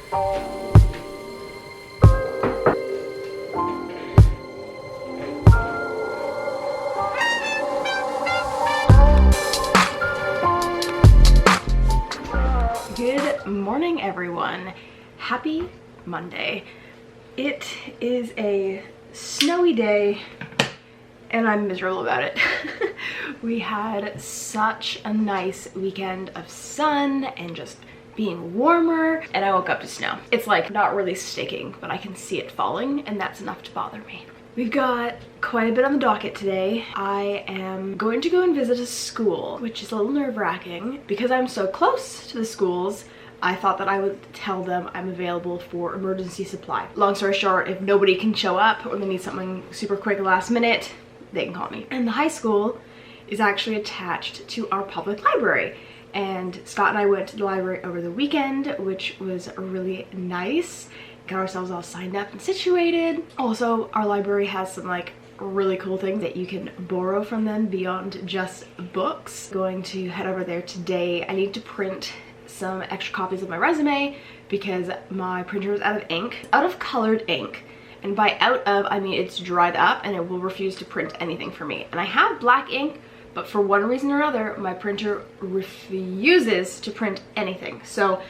Good morning, everyone. Happy Monday. It is a snowy day and I'm miserable about it. We had such a nice weekend of sun and just being warmer, and I woke up to snow. It's like not really sticking, but I can see it falling, and that's enough to bother me. We've got quite a bit on the docket today. I am going to go and visit a school, which is a little nerve-wracking. Because I'm so close to the schools, I thought that I would tell them I'm available for emergency supply. Long story short, if nobody can show up or they need something super quick last minute, they can call me. And the high school is actually attached to our public library. And Scott and I went to the library over the weekend, which was really nice. Got ourselves all signed up and situated. Also, our library has some like really cool things that you can borrow from them beyond just books. Going to head over there today. I need to print some extra copies of my resume because my printer is out of ink, out of colored ink. And by out of, I mean it's dried up and it will refuse to print anything for me. And I have black ink, but for one reason or another, my printer refuses to print anything. So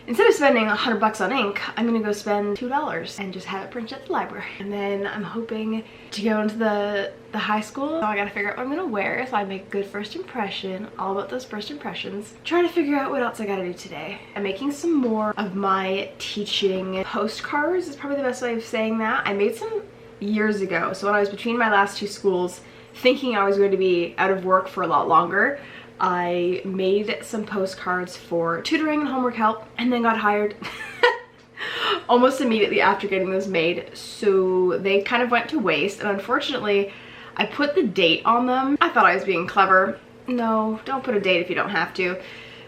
instead of spending $100 on ink, I'm gonna go spend $2 and just have it printed at the library. And then I'm hoping to go into the high school. So I gotta figure out what I'm gonna wear so I make a good first impression, all about those first impressions. Trying to figure out what else I gotta do today. I'm making some more of my teaching postcards is probably the best way of saying that. I made some years ago. So when I was between my last two schools, thinking I was going to be out of work for a lot longer, I made some postcards for tutoring and homework help and then got hired almost immediately after getting those made. So they kind of went to waste, and unfortunately I put the date on them. I thought I was being clever. No, don't put a date if you don't have to.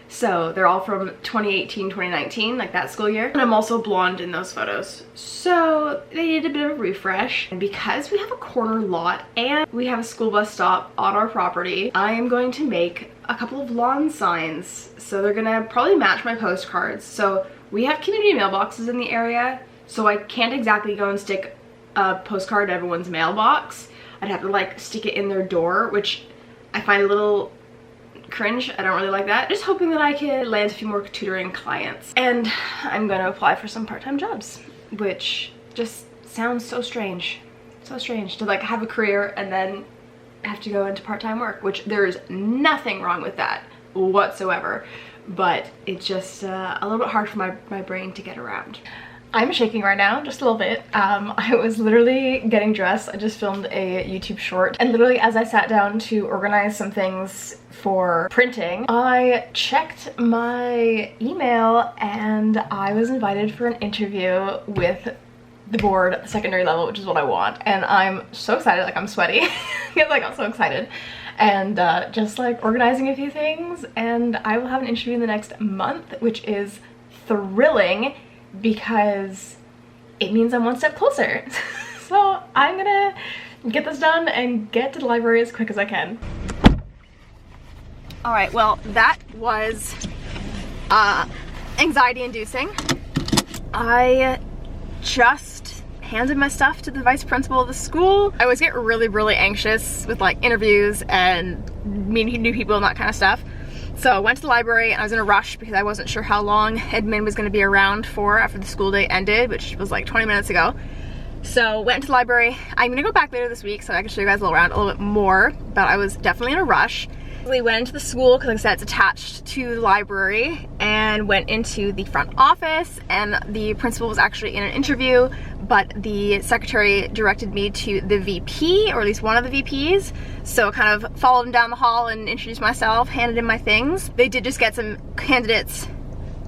So they're all from 2018, 2019, like that school year. And I'm also blonde in those photos. So they needed a bit of a refresh. And because we have a corner lot and we have a school bus stop on our property, I am going to make a couple of lawn signs. So they're gonna probably match my postcards. So we have community mailboxes in the area, so I can't exactly go and stick a postcard in everyone's mailbox. I'd have to like stick it in their door, which I find a little cringe. I don't really like that. Just hoping that I can land a few more tutoring clients. And I'm gonna apply for some part-time jobs, which just sounds so strange. So strange to like have a career and then have to go into part-time work, which there is nothing wrong with that whatsoever. But it's just a little bit hard for my brain to get around. I'm shaking right now, just a little bit. I was literally getting dressed. I just filmed a YouTube short, and literally as I sat down to organize some things for printing, I checked my email and I was invited for an interview with the board at the secondary level, which is what I want. And I'm so excited, like I'm sweaty because I got so excited. And just like organizing a few things, and I will have an interview in the next month, which is thrilling because it means I'm one step closer. So I'm gonna get this done and get to the library as quick as I can. All right, well, that was anxiety inducing. I just handed my stuff to the vice principal of the school. I always get really anxious with like interviews and meeting new people and that kind of stuff. So I went to the library and I was in a rush because I wasn't sure how long admin was going to be around for after the school day ended, which was like 20 minutes ago. So went to the library. I'm going to go back later this week so I can show you guys around a little bit more, but I was definitely in a rush. We went into the school because like I said, it's attached to the library, and went into the front office, and the principal was actually in an interview, but the secretary directed me to the VP, or at least one of the VPs. So kind of followed him down the hall and introduced myself, handed in my things. They did just get some candidates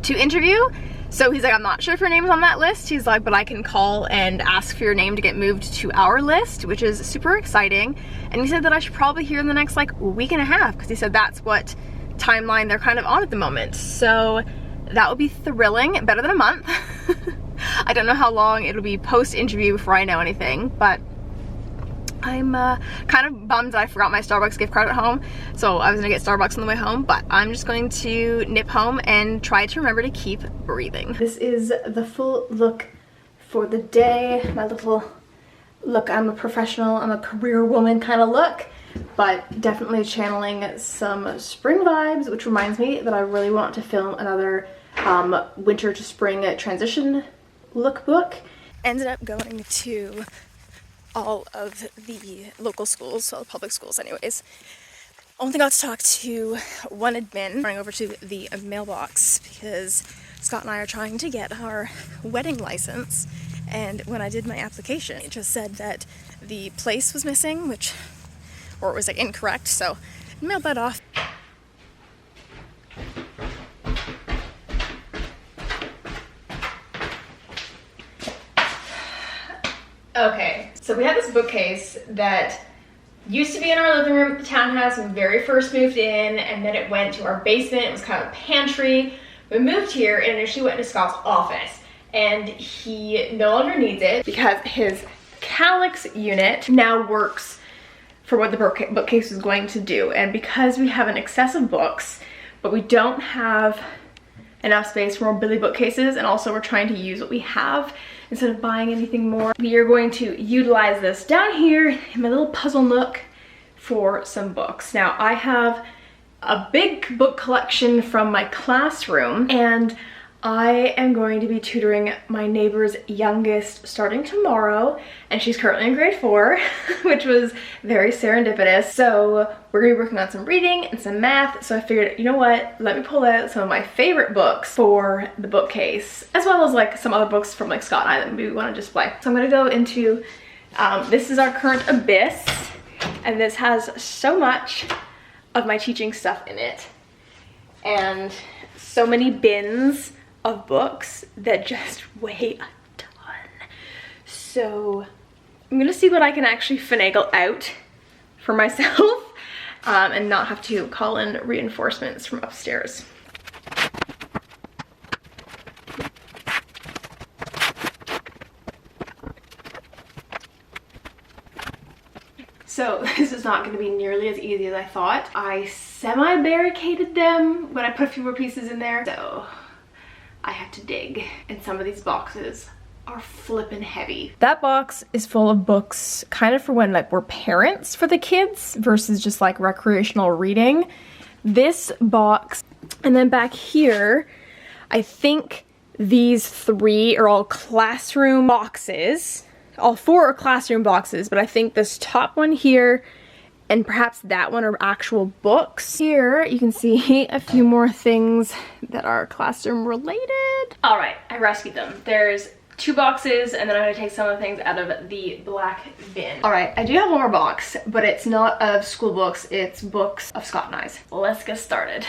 to interview. So he's like, I'm not sure if your name is on that list. He's like, but I can call and ask for your name to get moved to our list, which is super exciting. And he said that I should probably hear in the next like week and a half, because he said that's what timeline they're kind of on at the moment. So that would be thrilling, better than a month. I don't know how long it'll be post-interview before I know anything, but I'm kind of bummed that I forgot my Starbucks gift card at home, so I was gonna get Starbucks on the way home, but I'm just going to nip home and try to remember to keep breathing. This is the full look for the day. My little look, I'm a professional, I'm a career woman kind of look, but definitely channeling some spring vibes, which reminds me that I really want to film another winter to spring transition lookbook. Ended up going to all of the local schools, all the public schools anyways. Only got to talk to one admin. Running over to the mailbox because Scott and I are trying to get our wedding license, and when I did my application it just said that the place was missing, or it was like incorrect, so I mailed that off. Okay, so we had this bookcase that used to be in our living room at the townhouse when we very first moved in, and then it went to our basement. It was kind of a pantry. We moved here and initially went to Scott's office, and he no longer needs it because his Calyx unit now works for what the bookcase is going to do. And because we have an excess of books, but we don't have enough space for more Billy bookcases, and also we're trying to use what we have instead of buying anything more, we are going to utilize this down here in my little puzzle nook for some books. Now I have a big book collection from my classroom, and I am going to be tutoring my neighbor's youngest starting tomorrow, and she's currently in grade 4, which was very serendipitous. So we're gonna be working on some reading and some math, so I figured, you know what, let me pull out some of my favorite books for the bookcase, as well as like some other books from like Scott and I that maybe we want to display. So I'm gonna go into, this is our current Abyss, and this has so much of my teaching stuff in it, and so many bins of books that just weigh a ton. So I'm gonna see what I can actually finagle out for myself and not have to call in reinforcements from upstairs. So this is not going to be nearly as easy as I thought. I semi-barricaded them when I put a few more pieces in there, so I have to dig, and some of these boxes are flippin' heavy. That box is full of books kind of for when like we're parents for the kids versus just like recreational reading. This box, and then back here, I think these 3 are all classroom boxes. All 4 are classroom boxes, but I think this top one here and perhaps that one are actual books. Here you can see a few more things that are classroom related. All right, I rescued them. There's 2 boxes, and then I'm gonna take some of the things out of the black bin. All right, I do have one more box, but it's not of school books, it's books of Scott and I's. Let's get started.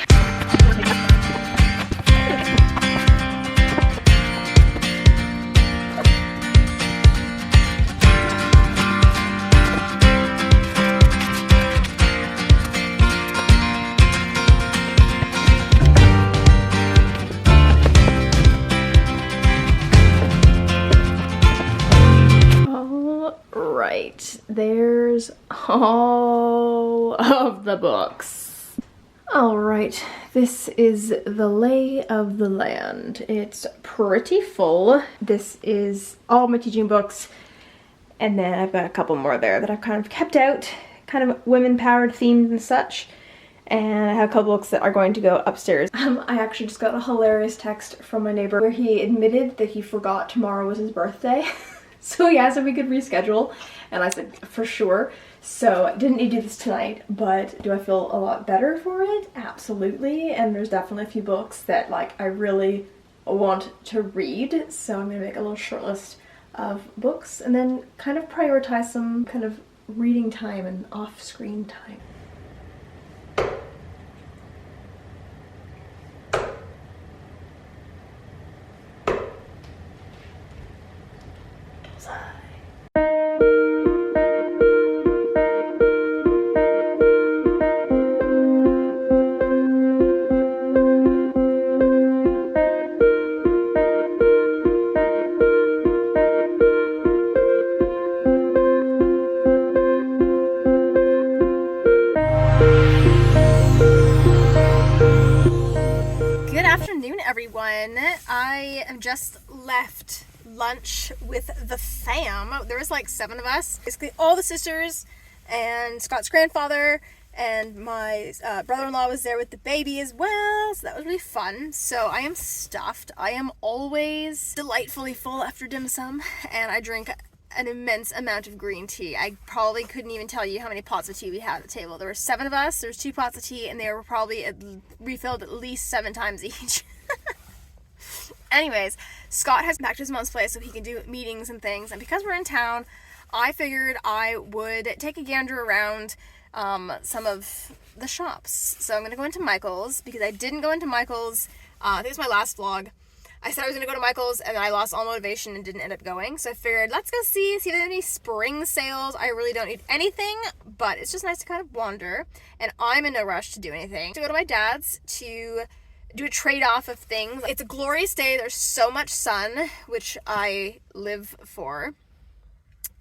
There's all of the books. All right, this is the lay of the land. It's pretty full. This is all my teaching books, and then I've got a couple more there that I've kind of kept out, kind of women-powered themed and such. And I have a couple books that are going to go upstairs. I actually just got a hilarious text from my neighbor where he admitted that he forgot tomorrow was his birthday. So he asked if we could reschedule, and I said for sure. So I didn't need to do this tonight, but do I feel a lot better for it? Absolutely. And there's definitely a few books that like I really want to read, so I'm gonna make a little short list of books and then kind of prioritize some kind of reading time and off-screen time. I am just left lunch with the fam. There was like 7 of us. Basically all the sisters and Scott's grandfather, and my brother-in-law was there with the baby as well, so that was really fun. So I am stuffed. I am always delightfully full after dim sum, and I drink an immense amount of green tea. I probably couldn't even tell you how many pots of tea we had at the table. There were 7 of us, there was 2 pots of tea, and they were probably refilled at least 7 times each. Anyways, Scott has back to his mom's place so he can do meetings and things, and because we're in town, I figured I would take a gander around some of the shops. So I'm going to go into Michael's, because I didn't go into Michael's, I think it was my last vlog. I said I was going to go to Michael's, and then I lost all motivation and didn't end up going. So I figured, let's go see if there's any spring sales. I really don't need anything, but it's just nice to kind of wander. And I'm in no rush to do anything. To go to my dad's to do a trade-off of things. It's a glorious day. There's so much sun, which I live for.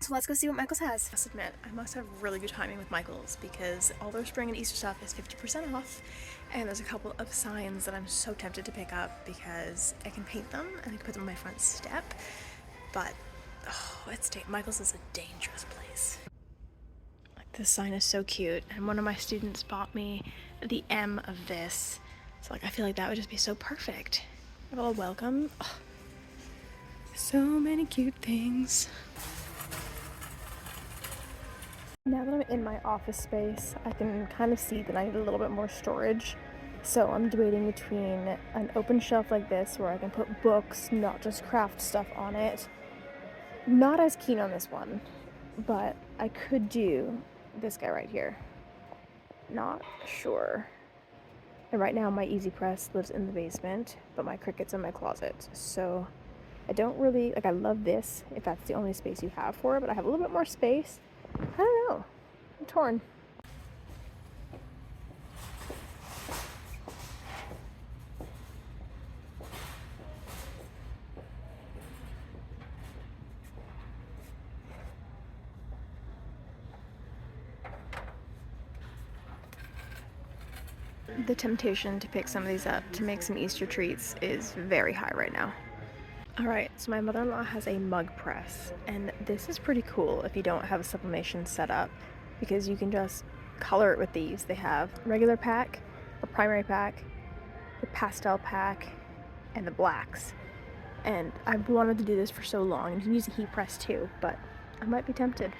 So let's go see what Michael's has. I must admit, I must have really good timing with Michael's, because all their spring and Easter stuff is 50% off. And there's a couple of signs that I'm so tempted to pick up because I can paint them and I can put them on my front step. But, oh, Michael's is a dangerous place. Like, this sign is so cute, and one of my students bought me the M of this. So, like, I feel like that would just be so perfect. Oh, welcome. Oh, so many cute things. Now that I'm in my office space, I can kind of see that I need a little bit more storage. So I'm debating between an open shelf like this where I can put books, not just craft stuff on it. Not as keen on this one, but I could do this guy right here. Not sure. And right now my Easy Press lives in the basement, but my Cricut's in my closet. So I don't really, like, I love this if that's the only space you have for it, but I have a little bit more space. I don't know. I'm torn. The temptation to pick some of these up to make some Easter treats is very high right now. Alright, so my mother-in-law has a mug press, and this is pretty cool if you don't have a sublimation set up, because you can just color it with these. They have regular pack, the primary pack, the pastel pack, and the blacks. And I've wanted to do this for so long, and you can use a heat press too, but I might be tempted.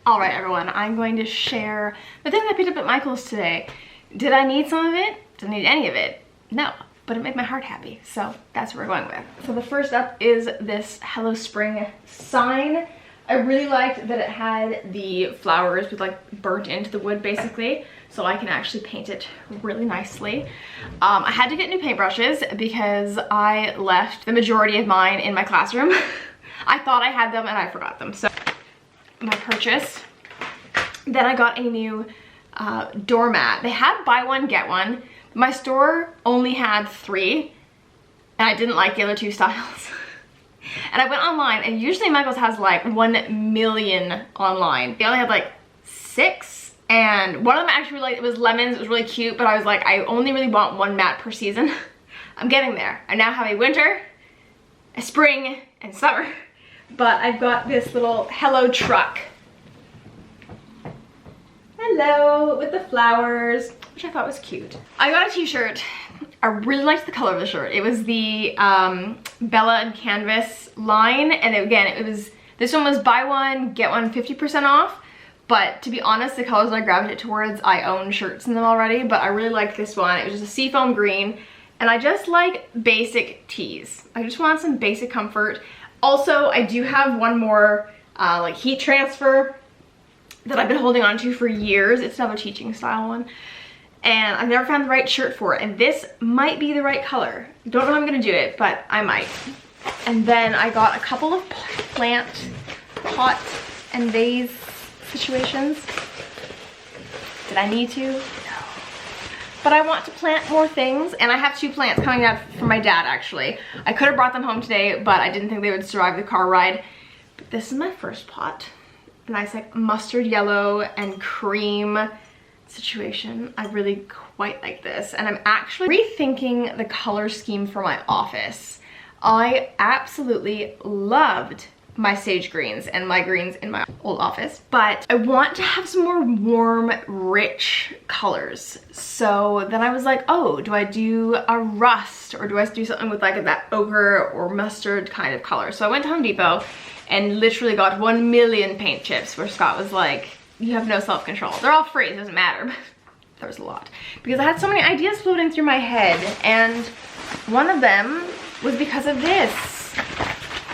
Alright everyone, I'm going to share the thing I picked up at Michael's today. Did I need some of it? Didn't need any of it. No. But it made my heart happy, so that's what we're going with. So the first up is this Hello Spring sign. I really liked that it had the flowers with, like, burnt into the wood basically, so I can actually paint it really nicely. I had to get new paintbrushes because I left the majority of mine in my classroom. I thought I had them and I forgot them, so my purchase. Then I got a new doormat. They had buy one, get one. My store only had 3, and I didn't like the other 2 styles. And I went online, and usually Michael's has like 1 million online. They only had like 6, and one of them actually, like, it was lemons. It was really cute, but I was like, I only really want 1 mat per season. I'm getting there. I now have a winter, a spring, and summer. But I've got this little Hello truck. Hello, with the flowers, which I thought was cute. I got a t-shirt. I really liked the color of the shirt. It was the Bella and Canvas line, and this one was buy one, get one 50% off. But to be honest, the colors I gravitated towards, I own shirts in them already, but I really liked this one. It was just a seafoam green, and I just like basic tees. I just want some basic comfort. Also, I do have one more like heat transfer that I've been holding on to for years. It's another teaching style one, and I've never found the right shirt for it, and this might be the right color. Don't know how I'm gonna do it, but I might. And then I got a couple of plant pot and vase situations. Did I need to? No. But I want to plant more things, and I have 2 plants coming out from my dad actually. I could have brought them home today, but I didn't think they would survive the car ride. But this is my first pot. Nice, like, mustard yellow and cream situation. I really quite like this, and I'm actually rethinking the color scheme for my office. I absolutely loved my sage greens and my greens in my old office, but I want to have some more warm, rich colors. So then I was like, oh, do I do a rust, or do I do something with like that ochre or mustard kind of color? So I went to Home Depot and literally got 1 million paint chips, where Scott was like, you have no self-control. They're all free, it doesn't matter. There was a lot, because I had so many ideas floating through my head, and one of them was because of this.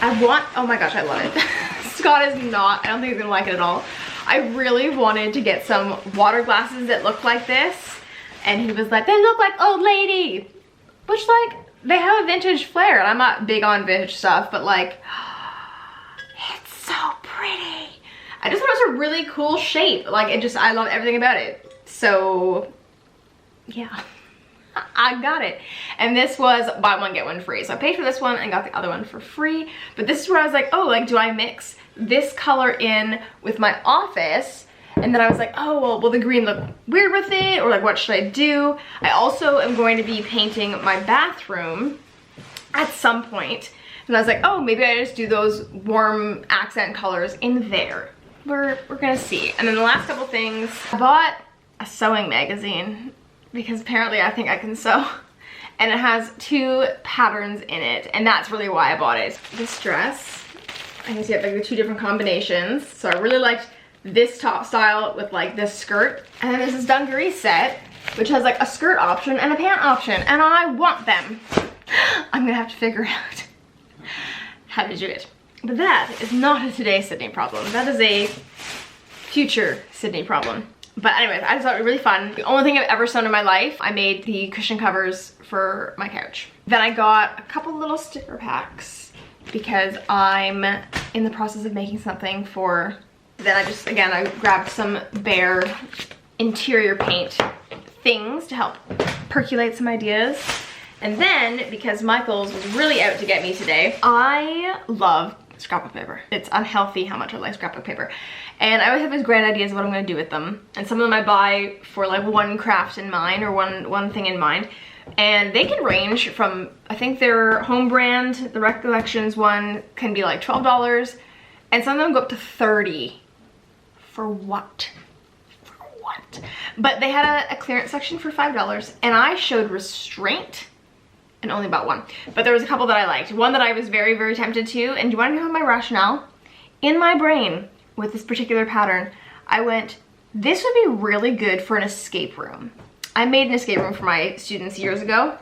Oh my gosh, I love it. Scott is not, I don't think he's gonna like it at all. I really wanted to get some water glasses that looked like this, and he was like, they look like old lady, which like, they have a vintage flair, and I'm not big on vintage stuff, but like, it's so pretty. I just thought it was a really cool shape. Like, I love everything about it. So, yeah. I got it. And this was buy one get one free. So I paid for this one and got the other one for free. But this is where I was like, oh, like, do I mix this color in with my office? And then I was like, oh, well, will the green look weird with it? Or like, what should I do? I also am going to be painting my bathroom at some point. And I was like, oh, maybe I just do those warm accent colors in there. We're gonna see. And then the last couple things, I bought a sewing magazine, because apparently I think I can sew, and it has 2 patterns in it, and that's really why I bought it. This dress, I can see it like the 2 different combinations, so I really liked this top style with like this skirt, and then there's this dungaree set which has like a skirt option and a pant option, and I want them. I'm gonna have to figure out how to do it, but that is not a today Sydney problem. That is a future Sydney problem. But anyways, I just thought it was really fun. The only thing I've ever sewn in my life, I made the cushion covers for my couch. Then I got a couple little sticker packs because I'm in the process of making something for, then I grabbed some bare interior paint things to help percolate some ideas. And then, because Michael's was really out to get me today, I love scrapbook paper. It's unhealthy how much I like scrapbook paper. And I always have these great ideas of what I'm gonna do with them. And some of them I buy for like one craft in mind, or one thing in mind. And they can range from, I think their home brand, the Recollections one, can be like $12. And some of them go up to $30. For what? For what? But they had a clearance section for $5, and I showed restraint and only bought one. But there was a couple that I liked. One that I was very, very tempted to, and do you want to know my rationale? In my brain, with this particular pattern, I went, this would be really good for an escape room. I made an escape room for my students years ago,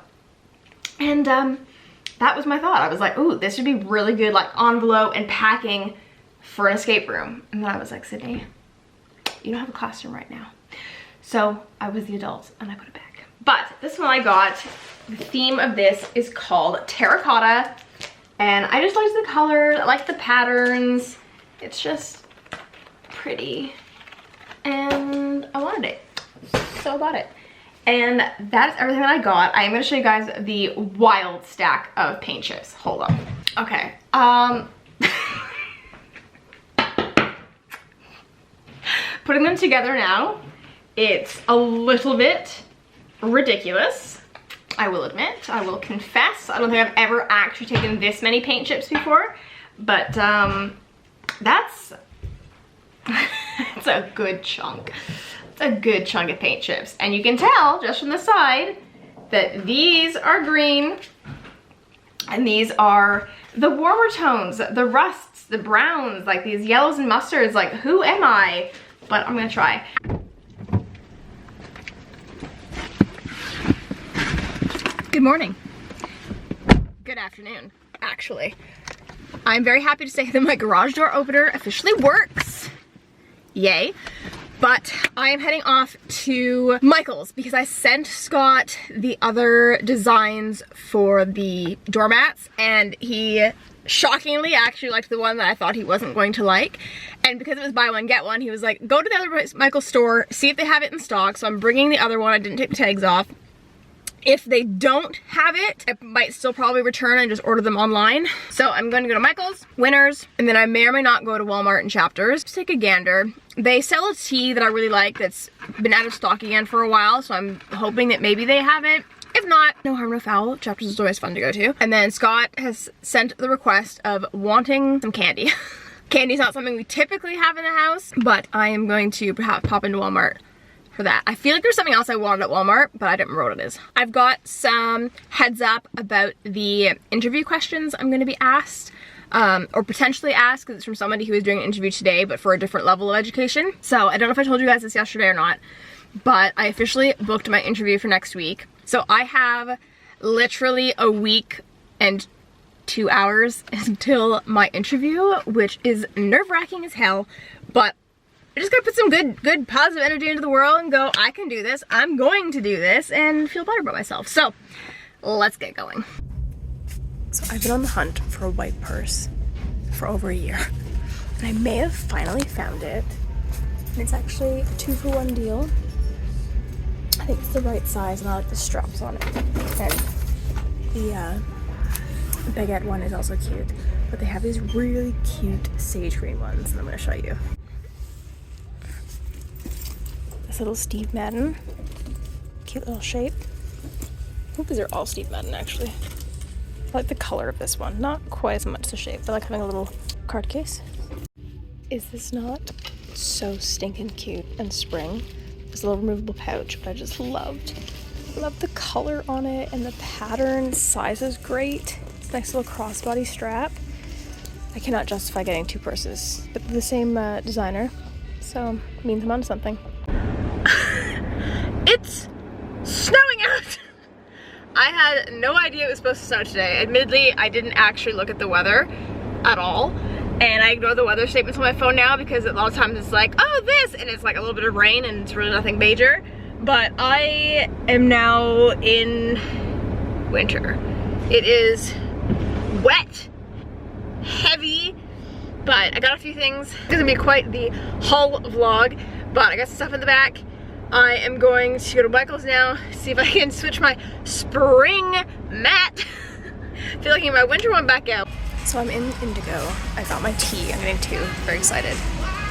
and that was my thought. I was like, ooh, this would be really good, like envelope and packing for an escape room. And then I was like, Sydney, you don't have a classroom right now. So I was the adult and I put it back. But this one I got, the theme of this is called Terracotta, and I just liked the color, I like the patterns. It's just pretty, and I wanted it, so I bought it. And that's everything that I got. I am going to show you guys the wild stack of paint chips. Hold on. Okay. Putting them together now, it's a little bit ridiculous. I will admit, I will confess. I don't think I've ever actually taken this many paint chips before, but that's it's a good chunk. It's a good chunk of paint chips. And you can tell just from the side that these are green and these are the warmer tones, the rusts, the browns, like these yellows and mustards. Like, who am I? But I'm gonna try. Good morning. Good afternoon, actually. I'm very happy to say that my garage door opener officially works. Yay. But I am heading off to Michael's because I sent Scott the other designs for the doormats, and he shockingly actually liked the one that I thought he wasn't going to like. And because it was buy one get one, he was like, go to the other Michael's store, see if they have it in stock. So I'm bringing the other one. I didn't take the tags off. If they don't have it, I might still probably return and just order them online. So I'm going to go to Michael's, Winners, and then I may or may not go to Walmart and Chapters. Just take a gander. They sell a tee that I really like that's been out of stock again for a while, so I'm hoping that maybe they have it. If if not, no harm, no foul. Chapters is always fun to go to. And then Scott has sent the request of wanting some candy. Candy's not something we typically have in the house, but I am going to perhaps pop into Walmart for that. I feel like there's something else I wanted at Walmart, but I don't remember what it is. I've got some heads up about the interview questions I'm going to be asked, or potentially asked, because it's from somebody who is doing an interview today, but for a different level of education. So I don't know if I told you guys this yesterday or not, but I officially booked my interview for next week. So I have literally a week and 2 hours until my interview, which is nerve-wracking as hell, but I just gotta put some good positive energy into the world and go, I can do this, I'm going to do this, and feel better about myself. So let's get going. So I've been on the hunt for a white purse for over a year, and I may have finally found it. And it's actually a 2-for-1 deal. I think it's the right size, and I like the straps on it. And the baguette one is also cute, but they have these really cute sage green ones, and I'm gonna show you. This little Steve Madden, cute little shape. I think these are all Steve Madden actually. I like the color of this one, not quite as much the shape, but I like having a little card case. Is this not so stinking cute and spring? This little removable pouch, but I just loved the color on it, and the pattern. Size is great. Nice little crossbody strap. I cannot justify getting 2 purses, but they're the same designer, so it means I'm onto something. It's snowing out! I had no idea it was supposed to snow today. Admittedly, I didn't actually look at the weather at all, and I ignore the weather statements on my phone now because a lot of times it's like, oh this, and it's like a little bit of rain and it's really nothing major. But I am now in winter. It is wet, heavy, but I got a few things. It's gonna be quite the haul vlog, but I got some stuff in the back. I am going to go to Michael's now, see if I can switch my spring mat. I feel like I need my winter one back out. So I'm in Indigo. I got my tea. I'm getting 2. Very excited.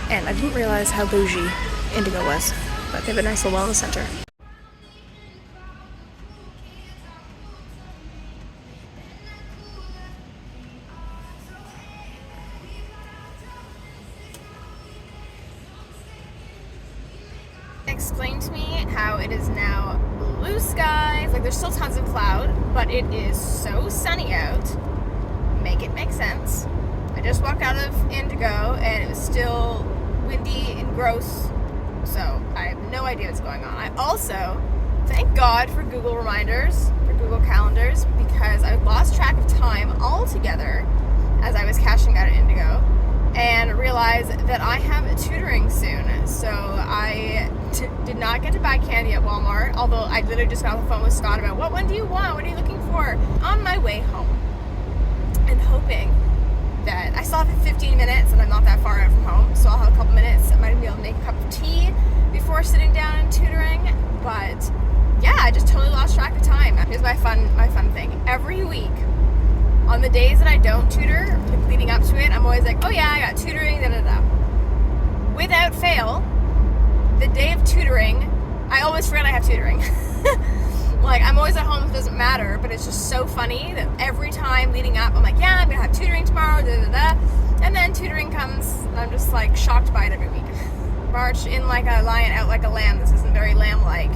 And I didn't realize how bougie Indigo was, but they have a nice little wellness center. Explain to me how it is now blue skies. Like, there's still tons of cloud, but it is so sunny out. Make it make sense. I just walked out of Indigo and it was still windy and gross, so I have no idea what's going on. I also thank God for Google reminders, for Google calendars, because I lost track of time altogether as I was cashing out at Indigo and realized that I have tutoring soon. So I did not get to buy candy at Walmart, although I literally just got on the phone with Scott about what one do you want, what are you looking for, on my way home. And hoping that I still have 15 minutes and I'm not that far out from home, so I'll have a couple minutes. I might be able to make a cup of tea before sitting down and tutoring, but yeah, I just totally lost track of time. Here's my fun thing. Every week, on the days that I don't tutor, like leading up to it, I'm always like, oh yeah, I got tutoring, da da da. Without fail, the day of tutoring, I always forget I have tutoring. Like, I'm always at home, it doesn't matter, but it's just so funny that every time leading up, I'm like, yeah, I'm gonna have tutoring tomorrow, da da da. And then tutoring comes, and I'm just like shocked by it every week. March in like a lion, out like a lamb. This isn't very lamb-like.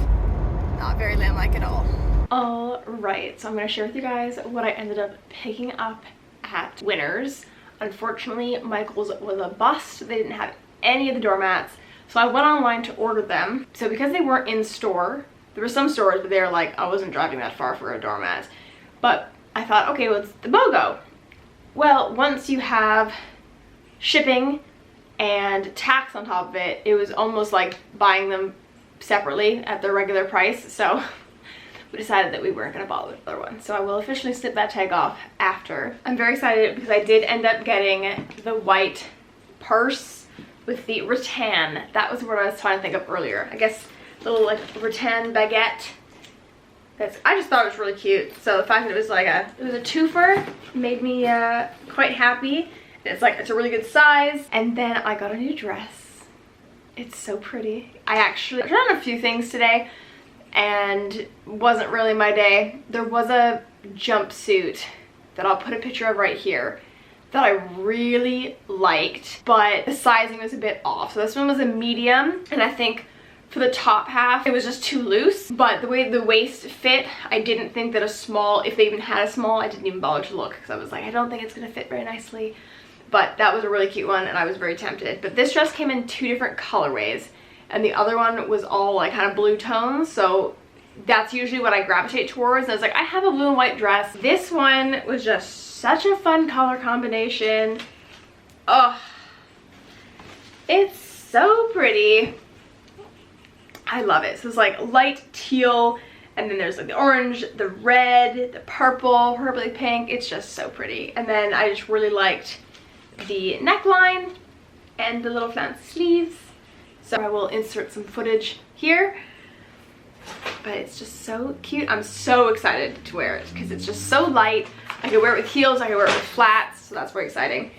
Not very lamb-like at all. Alright, so I'm gonna share with you guys what I ended up picking up at Winners. Unfortunately, Michael's was a bust. They didn't have any of the doormats, so I went online to order them. So because they weren't in store, there were some stores, but they were like, I wasn't driving that far for a doormat. But I thought, okay, well, it's the BOGO. Well, once you have shipping and tax on top of it, it was almost like buying them separately at their regular price. So we decided that we weren't going to bother with the other one. So I will officially snip that tag off after. I'm very excited because I did end up getting the white purse with the rattan. That was what I was trying to think of earlier. I guess little like rattan baguette. I just thought it was really cute. So the fact that it was a twofer made me quite happy. It's a really good size. And then I got a new dress. It's so pretty. I actually tried on a few things today. and wasn't really my day. There was a jumpsuit that I'll put a picture of right here that I really liked, but the sizing was a bit off. So this one was a medium, and I think for the top half it was just too loose, but the way the waist fit, I didn't think that a small, if they even had a small, I didn't even bother to look because I was like, I don't think it's gonna fit very nicely. But that was a really cute one and I was very tempted. But this dress came in 2 different colorways, and the other one was all like kind of blue tones, so that's usually what I gravitate towards. And I was like, I have a blue and white dress. This one was just such a fun color combination. Oh, it's so pretty. I love it. So it's like light teal, and then there's like the orange, the red, the purple, purpley pink. It's just so pretty. And then I just really liked the neckline and the little fancy sleeves. So I will insert some footage here. But it's just so cute. I'm so excited to wear it because it's just so light. I can wear it with heels, I can wear it with flats, so that's very exciting.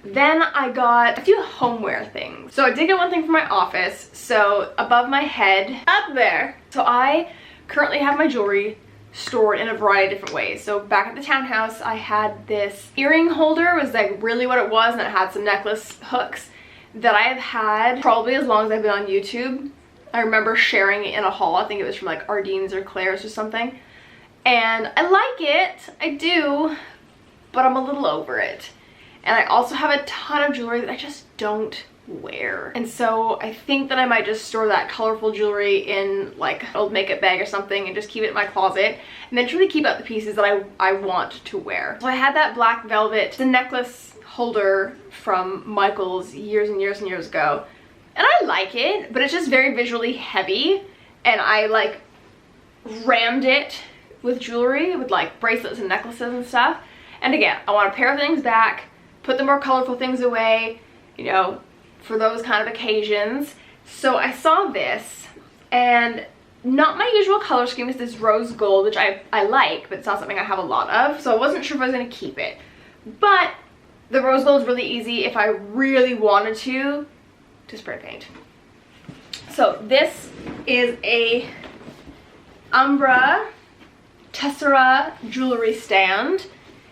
Then I got a few homeware things. So I did get one thing for my office. So above my head, up there. So I currently have my jewelry stored in a variety of different ways. So back at the townhouse, I had this earring holder. It was like really what it was, and it had some necklace hooks that I have had probably as long as I've been on YouTube. I remember sharing it in a haul. I think it was from like Ardene's or Claire's or something. And I like it, I do, but I'm a little over it. And I also have a ton of jewelry that I just don't wear. And so I think that I might just store that colorful jewelry in like an old makeup bag or something and just keep it in my closet, and then truly keep out the pieces that I want to wear. So I had that black velvet, the necklace holder from Michael's years and years and years ago. And I like it, but it's just very visually heavy, and I like rammed it with jewelry, with like bracelets and necklaces and stuff. And again, I want to pare things back, put the more colorful things away, you know, for those kind of occasions. So I saw this, and not my usual color scheme is this rose gold, which I like, but it's not something I have a lot of, so I wasn't sure if I was going to keep it. But the rose gold is really easy if I really wanted to spray paint. So this is a Umbra Tessera jewelry stand,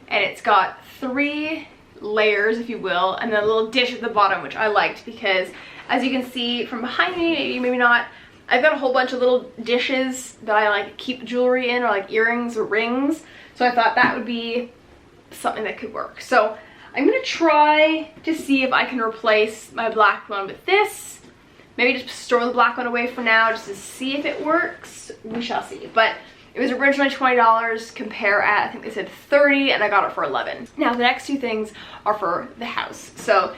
and it's got 3 layers, if you will, and then a little dish at the bottom, which I liked because, as you can see from behind me, maybe not, I've got a whole bunch of little dishes that I like keep jewelry in, or like earrings or rings, so I thought that would be something that could work. So I'm gonna try to see if I can replace my black one with this. Maybe just store the black one away for now just to see if it works. We shall see. But it was originally $20, compare at, I think they said 30, and I got it for 11. Now the next 2 things are for the house. So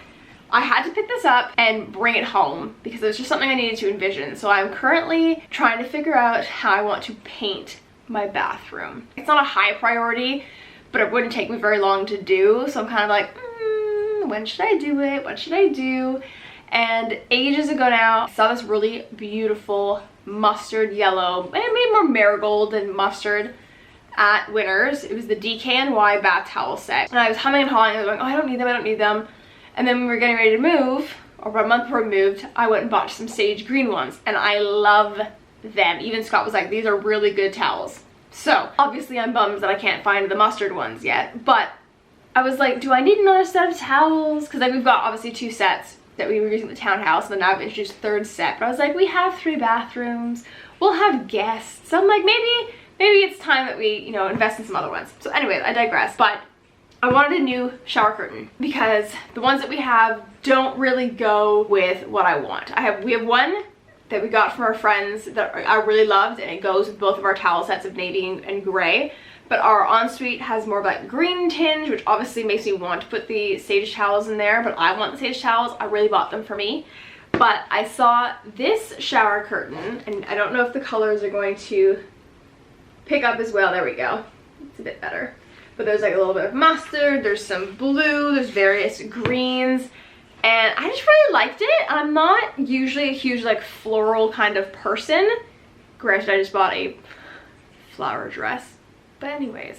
I had to pick this up and bring it home because it was just something I needed to envision. So I'm currently trying to figure out how I want to paint my bathroom. It's not a high priority, but it wouldn't take me very long to do. So I'm kind of like, when should I do it? What should I do? And ages ago now, I saw this really beautiful mustard yellow, maybe more marigold than mustard, at Winners. It was the DKNY bath towel set. And I was humming and hawing. I was going, oh, I don't need them, I don't need them. And then when we were getting ready to move, or about a month before we moved, I went and bought some sage green ones. And I love them. Even Scott was like, these are really good towels. So obviously I'm bummed that I can't find the mustard ones yet. But I was like, do I need another set of towels? Because like, we've got obviously 2 sets that we were using at the townhouse, and then now I've introduced a 3rd set. But I was like, we have 3 bathrooms, we'll have guests. So I'm like, maybe it's time that we, you know, invest in some other ones. So anyways, I digress. But I wanted a new shower curtain because the ones that we have don't really go with what I want. We have one that we got from our friends that I really loved, and it goes with both of our towel sets of navy and gray. But our ensuite has more of that green tinge, which obviously makes me want to put the sage towels in there, but I want the sage towels. I really bought them for me. But I saw this shower curtain, and I don't know if the colors are going to pick up as well. There we go. It's a bit better. But there's like a little bit of mustard, there's some blue, there's various greens, and I just really liked it. I'm not usually a huge like floral kind of person. Granted, I just bought a flower dress. But anyways,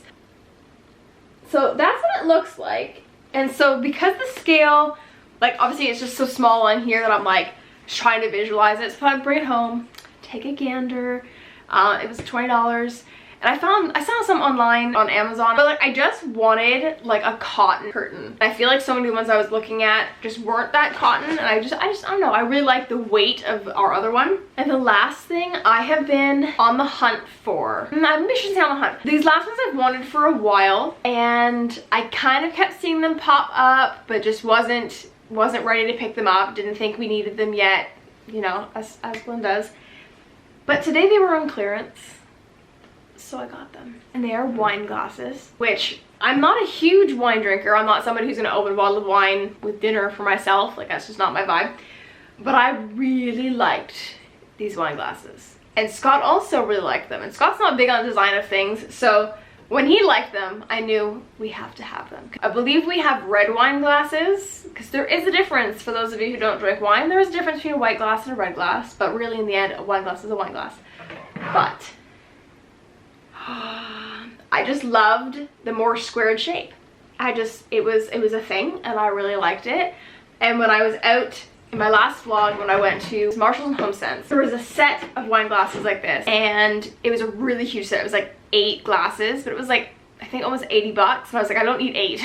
so that's what it looks like. And so because the scale, like obviously it's just so small on here that I'm like trying to visualize it. So I bring it home, take a gander. It was $20. And I saw some online on Amazon, but like I just wanted like a cotton curtain. I feel like so many of the ones I was looking at just weren't that cotton, and I don't know, I really like the weight of our other one. And the last thing I have been on the hunt for, maybe I shouldn't say on the hunt. These last ones I've wanted for a while, and I kind of kept seeing them pop up, but just wasn't ready to pick them up. Didn't think we needed them yet, you know, as one does. But today they were on clearance, so I got them. And they are wine glasses, which I'm not a huge wine drinker. I'm not somebody who's gonna open a bottle of wine with dinner for myself. Like, that's just not my vibe. But I really liked these wine glasses. And Scott also really liked them. And Scott's not big on design of things, so when he liked them, I knew we have to have them. I believe we have red wine glasses, because there is a difference for those of you who don't drink wine. There is a difference between a white glass and a red glass, but really in the end, a wine glass is a wine glass. But I just loved the more squared shape. It was a thing, and I really liked it. And when I was out in my last vlog, when I went to Marshalls and HomeSense, there was a set of wine glasses like this, and it was a really huge set. It was like 8 glasses, but it was like, I think almost 80 bucks. And I was like, I don't need 8.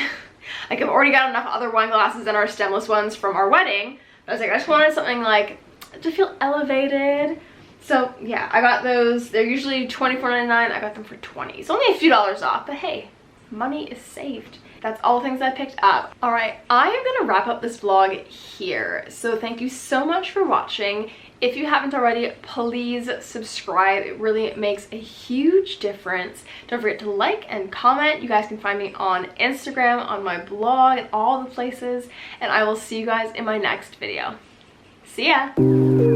Like, I've already got enough other wine glasses and our stemless ones from our wedding. I was like, I just wanted something like to feel elevated. So yeah, I got those. They're usually $24.99. I got them for $20. It's only a few dollars off, but hey, money is saved. That's all the things I picked up. All right, I am gonna wrap up this vlog here. So thank you so much for watching. If you haven't already, please subscribe. It really makes a huge difference. Don't forget to like and comment. You guys can find me on Instagram, on my blog, and all the places. And I will see you guys in my next video. See ya!